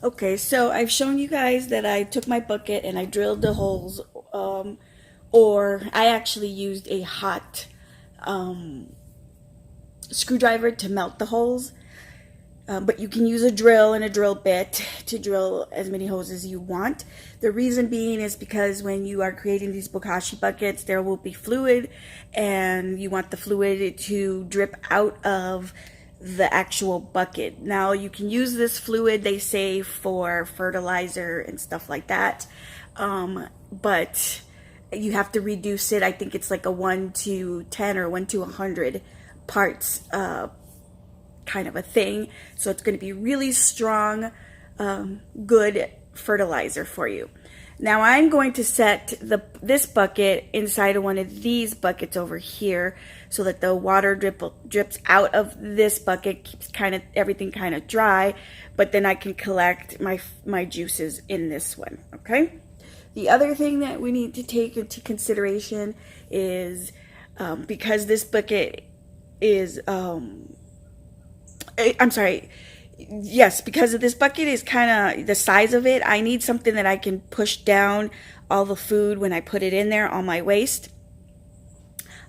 Okay, so I've shown you guys that I took my bucket and I drilled the holes, or I actually used a hot um, screwdriver to melt the holes. But you can use a drill and a drill bit to drill as many holes as you want. The reason being is because when you are creating these Bokashi buckets, there will be fluid, and you want the fluid to drip out of the actual bucket. Now, you can use this fluid, they say, for fertilizer and stuff like that, but you have to reduce it. I think it's like a 1 to 10 or 1 to 100 parts kind of a thing. So it's going to be really strong, good fertilizer for you. Now I'm going to set this bucket inside of one of these buckets over here so that the water drips out of this bucket, keeps everything kind of dry, but then I can collect my juices in this one, okay? The other thing that we need to take into consideration is because this bucket is I'm sorry. Yes, because of this bucket is kind of the size of it, I need something that I can push down all the food when I put it in there, all my waste.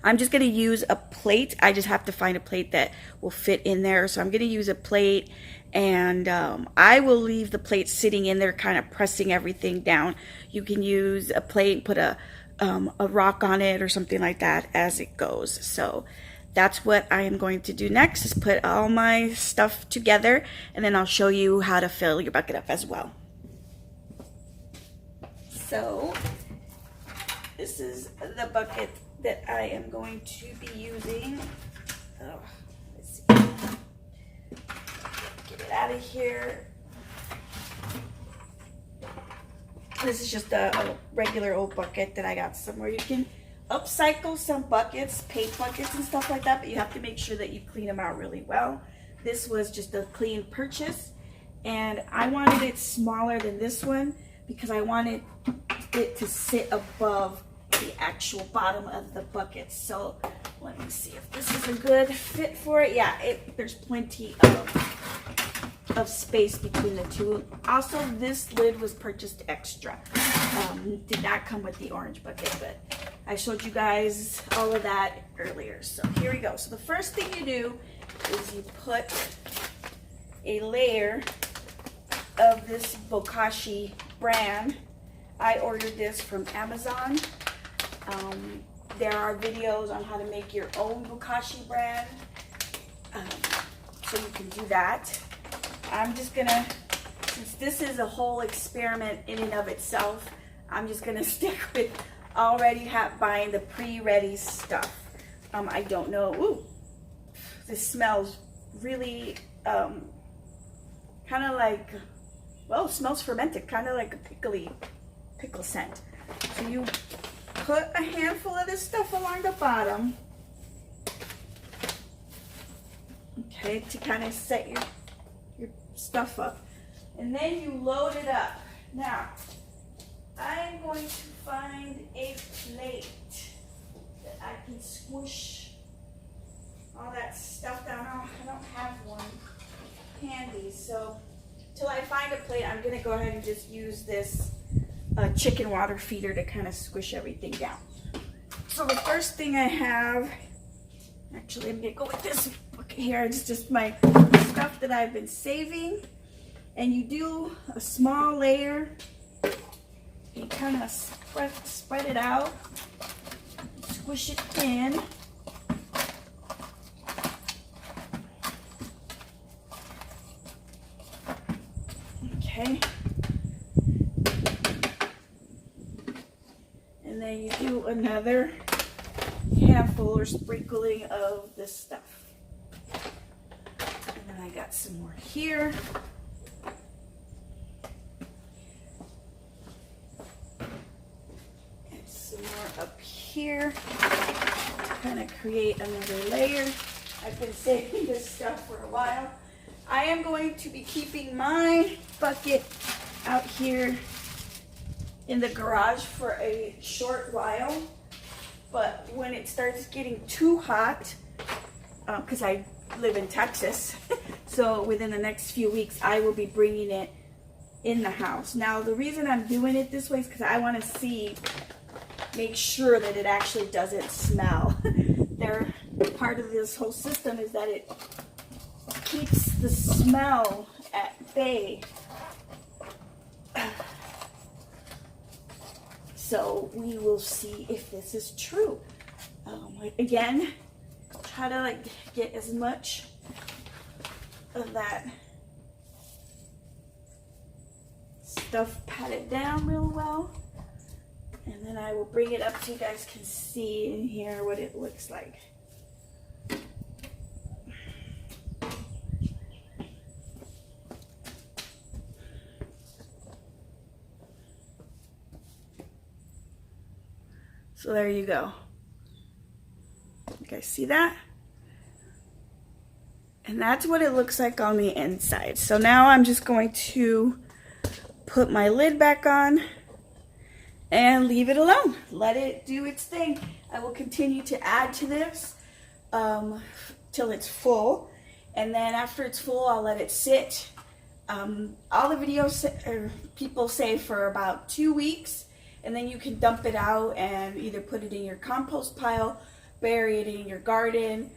I'm just going to use a plate. I just have to find a plate that will fit in there. So I'm going to use a plate, and I will leave the plate sitting in there, kind of pressing everything down. You can use a plate, put a rock on it or something like that as it goes. So that's what I am going to do next, is put all my stuff together, and then I'll show you how to fill your bucket up as well. So this is the bucket that I am going to be using. Oh, let's see. Get it out of here. This is just a regular old bucket that I got somewhere. You can upcycle some buckets, paint buckets and stuff like that, but you have to make sure that you clean them out really well. This was just a clean purchase, and I wanted it smaller than this one because I wanted it to sit above the actual bottom of the bucket. So let me see if this is a good fit for it. Yeah, there's plenty of space between the two. Also, this lid was purchased extra. Did not come with the orange bucket, but I showed you guys all of that earlier. So here we go. So the first thing you do is you put a layer of this Bokashi brand. I ordered this from Amazon. There are videos on how to make your own Bokashi brand, so you can do that. I'm just gonna, since this is a whole experiment in and of itself, I'm just gonna stick with already buying the pre-ready stuff. I don't know. Ooh, this smells really kind of like, well, it smells fermented, kind of like a pickle scent. So you put a handful of this stuff along the bottom, okay, to kind of set your stuff up, and then you load it up. Now I'm going to find a plate that I can squish all that stuff down. I don't have one handy, so till I find a plate, I'm going to go ahead and just use this chicken water feeder to kind of squish everything down. So the first thing I have, actually I'm going to go with this bucket here. It's just my stuff that I've been saving, and you do a small layer. You kind of spread it out, squish it in. Okay. And then you do another handful or sprinkling of this stuff. And then I got some more here. Up here to kind of create another layer. I've been saving this stuff for a while. I am going to be keeping my bucket out here in the garage for a short while, but when it starts getting too hot, because I live in Texas, so within the next few weeks I will be bringing it in the house. Now, the reason I'm doing it this way is because I want to make sure that it actually doesn't smell. Part of this whole system is that it keeps the smell at bay. So we will see if this is true. Again, try to like get as much of that stuff patted down real well, and then I will bring it up so you guys can see and hear what it looks like. So there you go. You guys see that? And that's what it looks like on the inside. So now I'm just going to put my lid back on and leave it alone. Let it do its thing. I will continue to add to this till it's full. And then after it's full, I'll let it sit. All the videos people say for about 2 weeks. And then you can dump it out and either put it in your compost pile, bury it in your garden,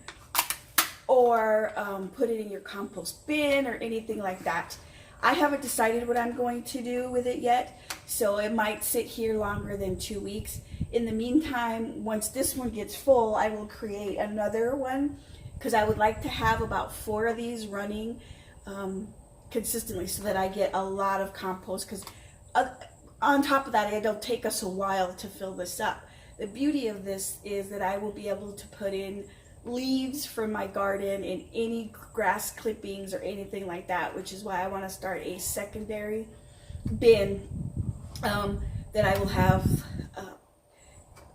or put it in your compost bin or anything like that. I haven't decided what I'm going to do with it yet, so it might sit here longer than 2 weeks. In the meantime, once this one gets full, I will create another one because I would like to have about 4 of these running consistently so that I get a lot of compost, because on top of that, it'll take us a while to fill this up. The beauty of this is that I will be able to put in leaves from my garden and any grass clippings or anything like that, which is why I want to start a secondary bin that I will have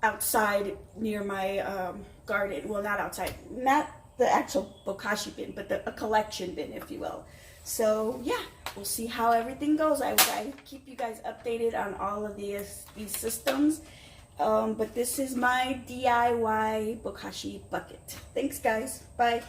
outside near my garden. Well, not outside, not the actual Bokashi bin, but a collection bin, if you will. So yeah, we'll see how everything goes. I will keep you guys updated on all of these systems. But this is my DIY Bokashi bucket. Thanks guys. Bye.